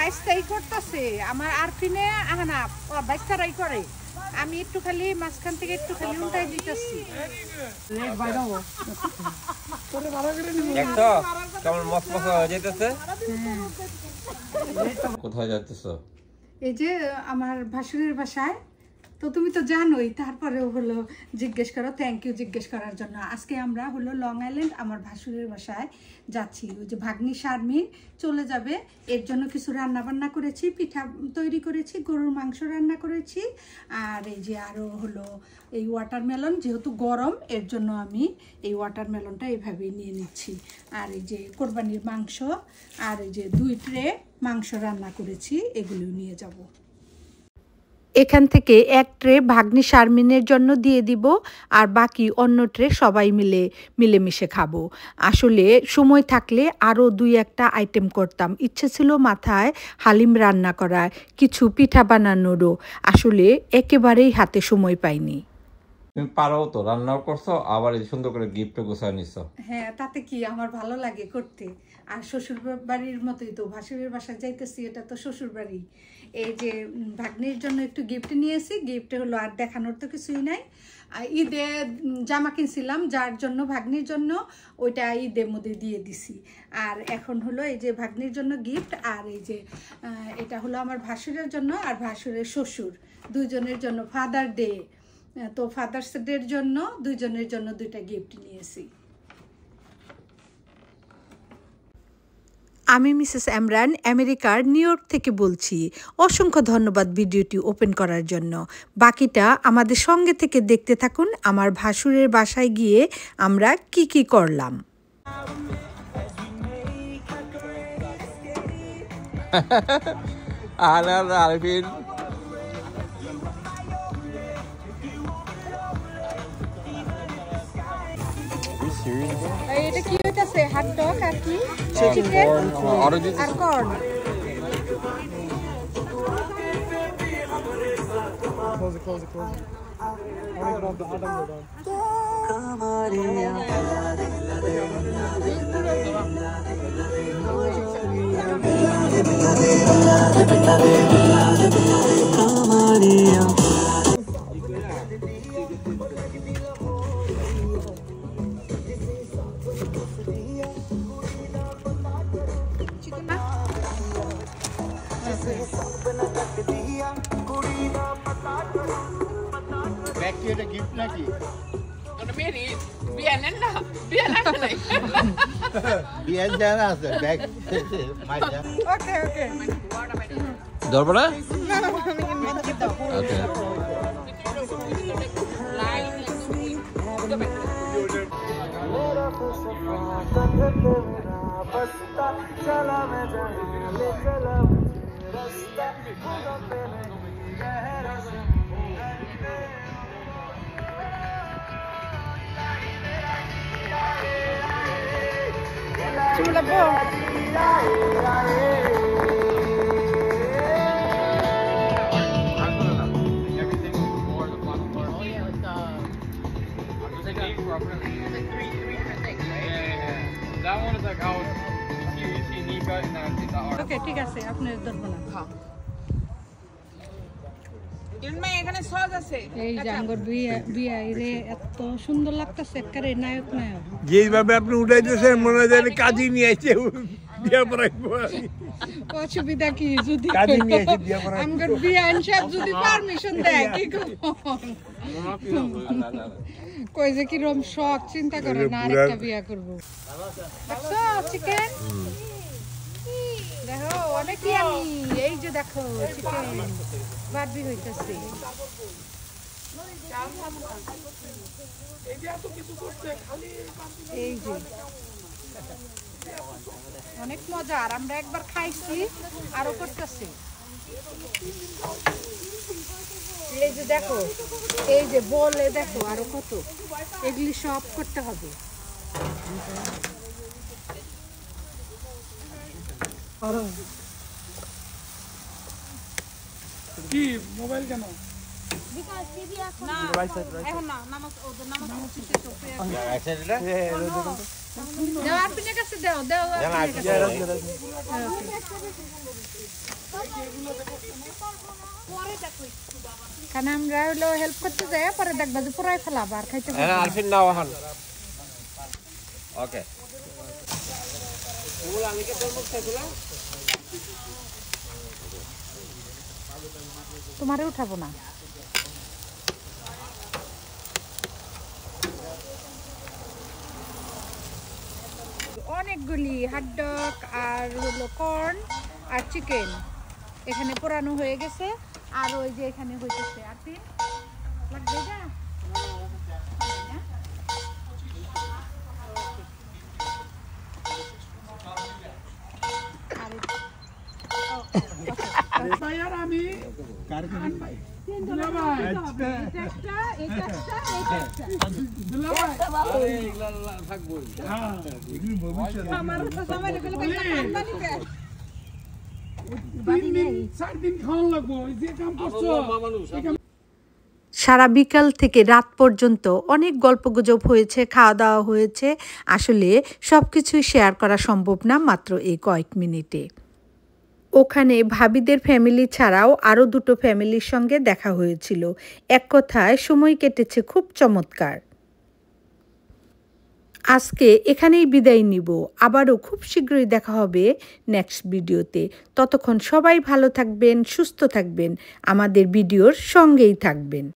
বাইস্তাই করতেছে আমার আরফিনে আহানা বাইস্তারাই করে আমি একটু খালি মাঝখান থেকে একটু খালি উল্টাই দিতেছি কেমন মসমস হয়ে যাইতেছে কোথায় যাইতেছো এই যে আমার ভাসুরের বাসায় তো তুমি তো জানোই তারপরেও হলো জিজ্ঞেস করো থ্যাংক ইউ জিজ্ঞেস করার জন্য আজকে আমরা হলো লং আইল্যান্ড আমার ভাসুরের বাসায় যাচ্ছি ওই যে ভাগ্নি শারমিন চলে যাবে এর জন্য কিছু রান্না বান্না করেছি পিঠা তৈরি করেছি গরুর মাংস রান্না করেছি আর এই যে আরও হলো এই ওয়াটারমেলন যেহেতু গরম এর জন্য আমি এই ওয়াটারমেলনটা এইভাবেই নিয়ে নিচ্ছি আর এই যে কোরবানির মাংস আর এই যে 2 ট্রে মাংস রান্না করেছি এগুলো নিয়ে যাব এখান থেকে 1 ট্রে ভাগ্নি শারমিনের জন্য দিয়ে দিব আর বাকি অন্য ট্রে সবাই মিলেমিশে খাবো আসলে সময় থাকলে আরও 2-1টা আইটেম করতাম ইচ্ছে ছিল মাথায় হালিম রান্না করার কিছু পিঠা বানানোরও আসলে একেবারেই হাতে সময় পাইনি তুমি পারো তো রান্নাও করছো আবার এই সুন্দর করে গিফট গোছায় নিছো হ্যাঁ তাতে কি আমার ভালো লাগে করতে আর শ্বশুর বাড়ির মতোই তো ভাসুরের বাসায় যাইতেছি এটা তো শ্বশুর বাড়ি এই যে ভাগ্নির জন্য একটু গিফট নিয়েছি গিফট হলো আর দেখানোর তো কিছুই নাই ঈদে জামা কিনছিলাম যার জন্য ভাগ্নির জন্য ওইটা ঈদের মধ্যে দিয়ে দিছি আর এখন হলো এই যে ভাগ্নির জন্য গিফট আর এই যে এটা হলো আমার ভাসুরের জন্য আর ভাসুরের শ্বশুর দুইজনের জন্য ফাদার ডে তো ফাদার্স ডের জন্য দুইজনের জন্য 2টা গিফট নিয়েছি আমি মিসেস এমরান আমেরিকার নিউ ইয়র্ক থেকে বলছি অসংখ্য ধন্যবাদ ভিডিওটি ওপেন করার জন্য বাকিটা আমাদের সঙ্গে থেকে দেখতে থাকুন আমার ভাসুরের বাসায় গিয়ে আমরা কি করলাম আরবিন এটা কি হইতাছে হট ডগ আর কি চিকেন আর corn Close it. I want to go on the Adam bag की এটা গিফট নাকি ওটা মেরি বিয়ান না বিয়ান জানা আছে ব্যাগ মাইরা ওকে ধরবো না ওকে Sulla That one is like how you see Nika and then the art. ওকে ঠিক আছে আপনি ধরবো না হ্যাঁ ইলমা এখানে সস আছে এই জাঙ্গর বিয়ে এত সুন্দর লাগতেছে একেবারে নায়ক যেভাবে আপনি উঠাইতেছেন মনে হয় যেন কাজী নিয়ে আইছে বিয়া পড়াইবো অসুবিধা কি যদি কাজী নিয়ে আইছে বিয়া পড়াইবো আমগর বিয়ান সাহেব যদি পারমিশন দেয় কি কই যে কি রকম শখ চিন্তা করে না আরেকটা বিয়া করব দেখো চিকেন দেখো অনেক ইয়ামি এই যে দেখো চিকেন বারবি হইতাছে এই যে অনেক মজা আর আমরা একবার খাইছি আরো করতেছি এই যে দেখো এই যে বলে দেখো আরো কত এগুলি সব করতে হবে কি মোবাইল কেন দাও আরপিনের কাছে দাও আরপিনের কাছে কারণ আমরা হলো হেল্প করতে যাই পরে দেখবা যে পুরাই ফেলাবা আর খাইতে হ্যাঁ আরফিন নাও এখন ওকে তোমারে উঠাবো না অনেকগুলি হটডগ আর হলো কর্ন আর চিকেন এখানে পোড়ানো হয়ে গেছে আর ওই যে এখানে হইতেছে আর কি লাগবে না সারা বিকাল থেকে রাত পর্যন্ত অনেক গল্পগুজব হয়েছে, খাওয়া দাওয়া হয়েছে। আসলে সব কিছুই শেয়ার করা সম্ভব না মাত্র এই কয়েক মিনিটে। ওখানে ভাবিদের ফ্যামিলি ছাড়াও আরও দুটো ফ্যামিলির সঙ্গে দেখা হয়েছিল। এক কথায় সময় কেটেছে খুব চমৎকার। আজকে এখানেই বিদায় নিব, আবারও খুব শীঘ্রই দেখা হবে নেক্সট ভিডিওতে। ততক্ষণ সবাই ভালো থাকবেন, সুস্থ থাকবেন, আমাদের ভিডিওর সঙ্গেই থাকবেন।